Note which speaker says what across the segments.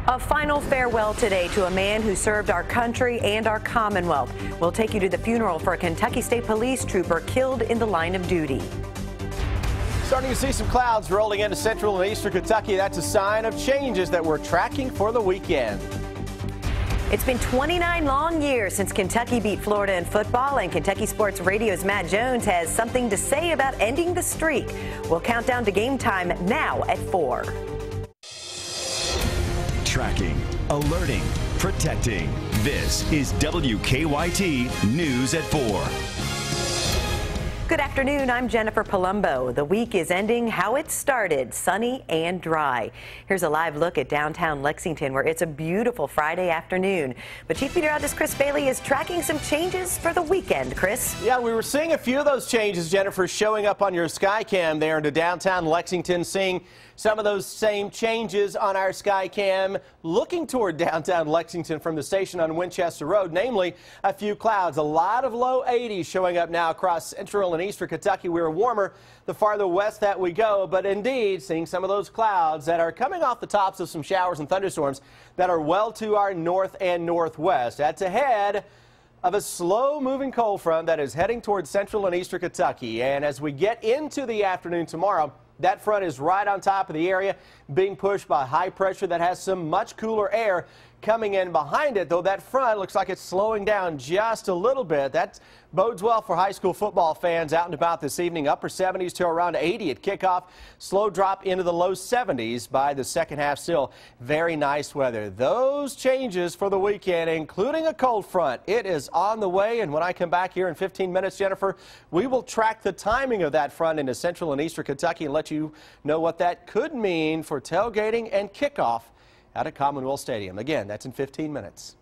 Speaker 1: A final farewell today to a man who served our country and our Commonwealth. We'll take you to the funeral for a Kentucky State Police trooper killed in the line of duty.
Speaker 2: Starting to see some clouds rolling into central and eastern Kentucky. That's a sign of changes that we're tracking for the weekend.
Speaker 1: It's been 29 long years since Kentucky beat Florida in football, and Kentucky Sports Radio's Matt Jones has something to say about ending the streak. We'll count down to game time now at 4.
Speaker 3: Tracking, alerting, protecting. This is WKYT News at 4.
Speaker 1: Good afternoon, I'm Jennifer Palumbo. The week is ending how it started, sunny and dry. Here's a live look at downtown Lexington, where it's a beautiful Friday afternoon. But Chief Meteorologist Chris Bailey is tracking some changes for the weekend. Chris?
Speaker 2: Yeah, we were seeing a few of those changes, Jennifer, showing up on your Skycam there into downtown Lexington, seeing some of those same changes on our Skycam looking toward downtown Lexington from the station on Winchester Road, namely a few clouds. A lot of low 80s showing up now across central and eastern Kentucky. We're warmer the farther west that we go, but indeed seeing some of those clouds that are coming off the tops of some showers and thunderstorms that are well to our north and northwest. That's ahead of a slow-moving cold front that is heading towards central and eastern Kentucky. And as we get into the afternoon tomorrow, that front is right on top of the area, being pushed by high pressure that has some much cooler air coming in behind it, though that front looks like it's slowing down just a little bit. That bodes well for high school football fans out and about this evening. Upper 70s to around 80 at kickoff. Slow drop into the low 70s by the second half. Still very nice weather. Those changes for the weekend, including a cold front, it is on the way. And when I come back here in 15 minutes, Jennifer, we will track the timing of that front into central and eastern Kentucky and let you know what that could mean for tailgating and kickoff out at Commonwealth Stadium. Again, that's in 15 minutes.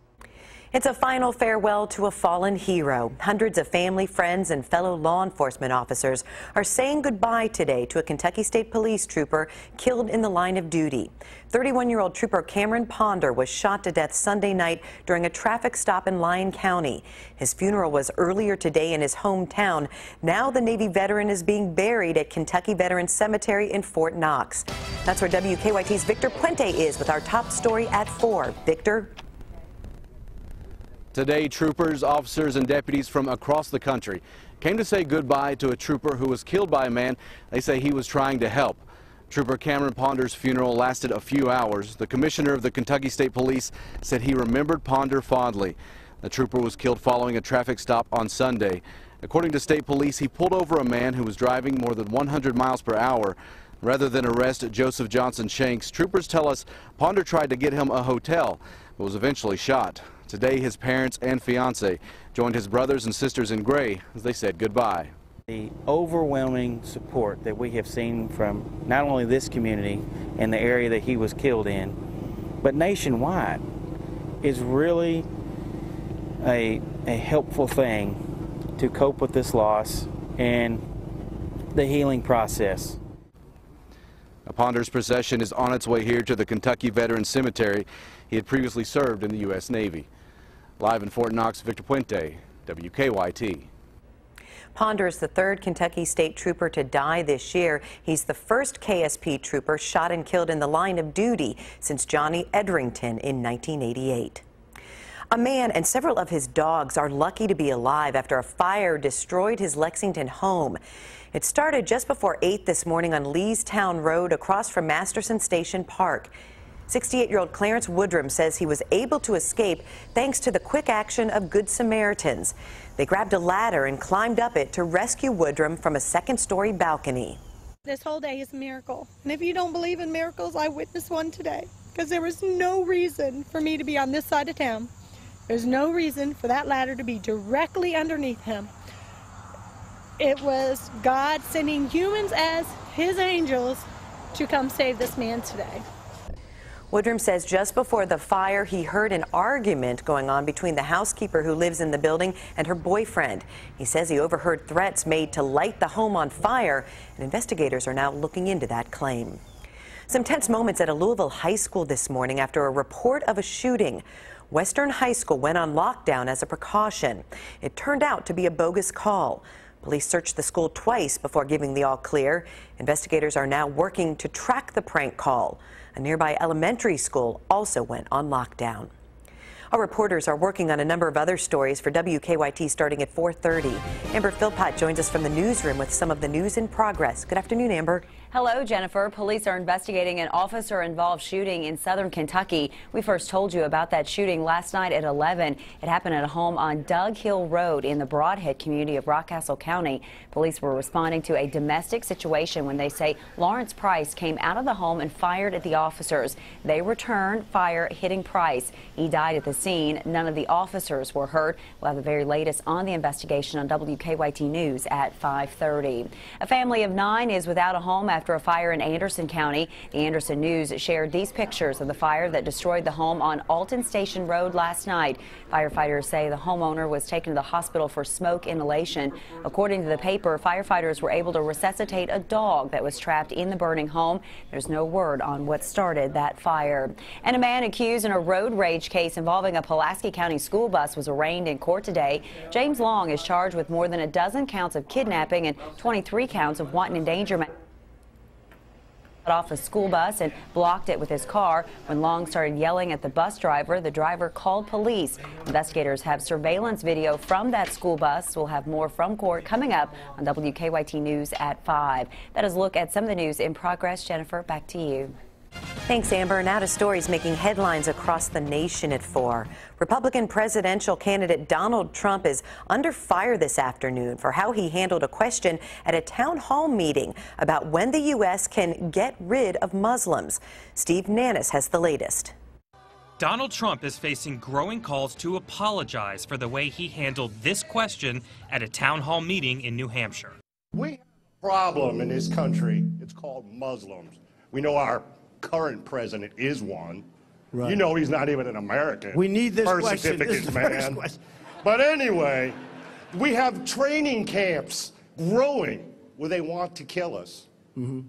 Speaker 1: It's a final farewell to a fallen hero. Hundreds of family, friends, and fellow law enforcement officers are saying goodbye today to a Kentucky State Police trooper killed in the line of duty. 31-year-old Trooper Cameron Ponder was shot to death Sunday night during a traffic stop in Lyon County. His funeral was earlier today in his hometown. Now the Navy veteran is being buried at Kentucky Veterans Cemetery in Fort Knox. That's where WKYT's Victor Puente is with our top story at 4. Victor?
Speaker 4: Today, troopers, officers, and deputies from across the country came to say goodbye to a trooper who was killed by a man they say he was trying to help. Trooper Cameron Ponder's funeral lasted a few hours. The commissioner of the Kentucky State Police said he remembered Ponder fondly. The trooper was killed following a traffic stop on Sunday. According to state police, he pulled over a man who was driving more than 100 miles per hour. Rather than arrest Joseph Johnson Shanks, troopers tell us Ponder tried to get him a hotel, but was eventually shot. Today, his parents and fiance joined his brothers and sisters in gray as they said goodbye.
Speaker 5: The overwhelming support that we have seen from not only this community and the area that he was killed in, but nationwide is really a helpful thing to cope with this loss and the healing process.
Speaker 4: Ponder's procession is on its way here to the Kentucky Veterans Cemetery. He had previously served in the U.S. Navy. Live in Fort Knox, Victor Puente, WKYT.
Speaker 1: Ponder is the third Kentucky State Trooper to die this year. He's the first KSP trooper shot and killed in the line of duty since Johnny Edrington in 1988. A man and several of his dogs are lucky to be alive after a fire destroyed his Lexington home. It started just before 8 this morning on Leestown Road across from Masterson Station Park. 68-year-old Clarence Woodrum says he was able to escape thanks to the quick action of Good Samaritans. They grabbed a ladder and climbed up it to rescue Woodrum from a second-story balcony.
Speaker 6: This whole day is a miracle. And if you don't believe in miracles, I witnessed one today because there was no reason for me to be on this side of town. There's no reason for that ladder to be directly underneath him. It was God sending humans as his angels to come save this man today.
Speaker 1: Woodrum says just before the fire, he heard an argument going on between the housekeeper who lives in the building and her boyfriend. He says he overheard threats made to light the home on fire, and investigators are now looking into that claim. Some tense moments at a Louisville high school this morning after a report of a shooting. Western High School went on lockdown as a precaution. It turned out to be a bogus call. Police searched the school twice before giving the all clear. Investigators are now working to track the prank call. A nearby elementary school also went on lockdown. Our reporters are working on a number of other stories for WKYT starting at 4:30. Amber Philpott joins us from the newsroom with some of the news in progress. Good afternoon, Amber.
Speaker 7: Hello, Jennifer. Police are investigating an officer-involved shooting in southern Kentucky. We first told you about that shooting last night at 11. It happened at a home on Doug Hill Road in the Broadhead community of Rockcastle County. Police were responding to a domestic situation when they say Lawrence Price came out of the home and fired at the officers. They returned fire, hitting Price. He died at the scene. None of the officers were hurt. We'll have the very latest on the investigation on WKYT News at 5:30. A family of 9 is without a home after a fire in Anderson County. The Anderson News shared these pictures of the fire that destroyed the home on Alton Station Road last night. Firefighters say the homeowner was taken to the hospital for smoke inhalation. According to the paper, firefighters were able to resuscitate a dog that was trapped in the burning home. There's no word on what started that fire. And a man accused in a road rage case involving a Pulaski County school bus was arraigned in court today. James Long is charged with more than a dozen counts of kidnapping and 23 counts of wanton endangerment. Off a school bus and blocked it with his car. When Long started yelling at the bus driver, the driver called police. Investigators have surveillance video from that school bus. We'll have more from court coming up on WKYT News at 5. That is a look at some of the news in progress. Jennifer, back to you.
Speaker 1: Thanks, Amber. Now to stories making headlines across the nation at 4. Republican presidential candidate Donald Trump is under fire this afternoon for how he handled a question at a town hall meeting about when the U.S. can get rid of Muslims. Steve Nannis has the latest.
Speaker 8: Donald Trump is facing growing calls to apologize for the way he handled this question at a town hall meeting in New Hampshire.
Speaker 9: We have a problem in this country. It's called Muslims. We know our current president is one. Right. You know he's not even an American.
Speaker 10: We need this
Speaker 9: birth
Speaker 10: question.
Speaker 9: certificates,
Speaker 10: This
Speaker 9: man. But anyway, we have training camps growing where they want to kill us. Mm-hmm.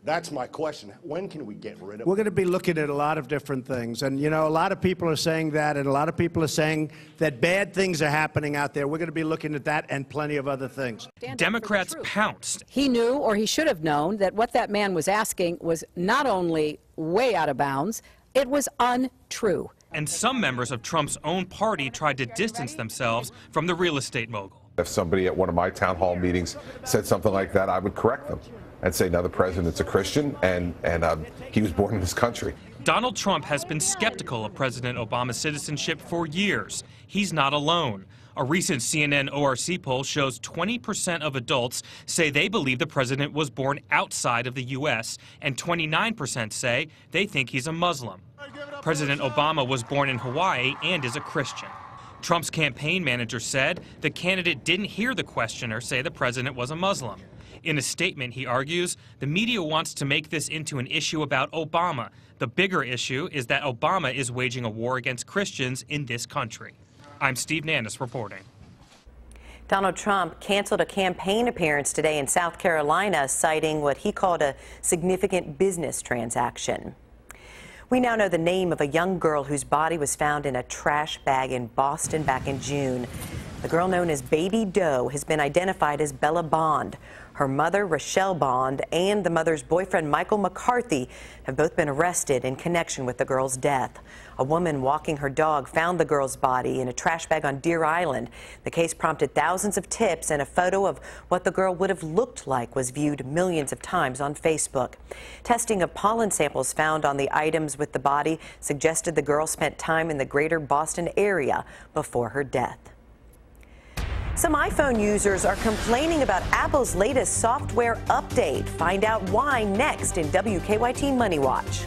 Speaker 9: That's my question. When can we get rid of
Speaker 10: We're going to be looking at a lot of different things. And, you know, a lot of people are saying that, and a lot of people are saying that bad things are happening out there. We're going to be looking at that and plenty of other things.
Speaker 8: Democrats pounced.
Speaker 11: He knew, or he should have known, that what that man was asking was not only way out of bounds, it was untrue.
Speaker 8: And some members of Trump's own party tried to distance themselves from the real estate mogul.
Speaker 12: If somebody at one of my town hall meetings said something like that, I would correct them and say, no, the president's a Christian, and he was born in this country.
Speaker 8: Donald Trump has been skeptical of President Obama's citizenship for years. He's not alone. A recent CNN ORC poll shows 20% of adults say they believe the president was born outside of the U.S., and 29% say they think he's a Muslim. President Obama was born in Hawaii and is a Christian. Trump's campaign manager said the candidate didn't hear the questioner say the president was a Muslim. In a statement, he argues, the media wants to make this into an issue about Obama. The bigger issue is that Obama is waging a war against Christians in this country. I'm Steve Nannis reporting.
Speaker 1: Donald Trump canceled a campaign appearance today in South Carolina, citing what he called a significant business transaction. We now know the name of a young girl whose body was found in a trash bag in Boston back in June. The girl known as Baby Doe has been identified as Bella Bond. Her mother, Rochelle Bond, and the mother's boyfriend, Michael McCarthy, have both been arrested in connection with the girl's death. A woman walking her dog found the girl's body in a trash bag on Deer Island. The case prompted thousands of tips, and a photo of what the girl would have looked like was viewed millions of times on Facebook. Testing of pollen samples found on the items with the body suggested the girl spent time in the greater Boston area before her death. Some iPhone users are complaining about Apple's latest software update. Find out why next in WKYT Money Watch.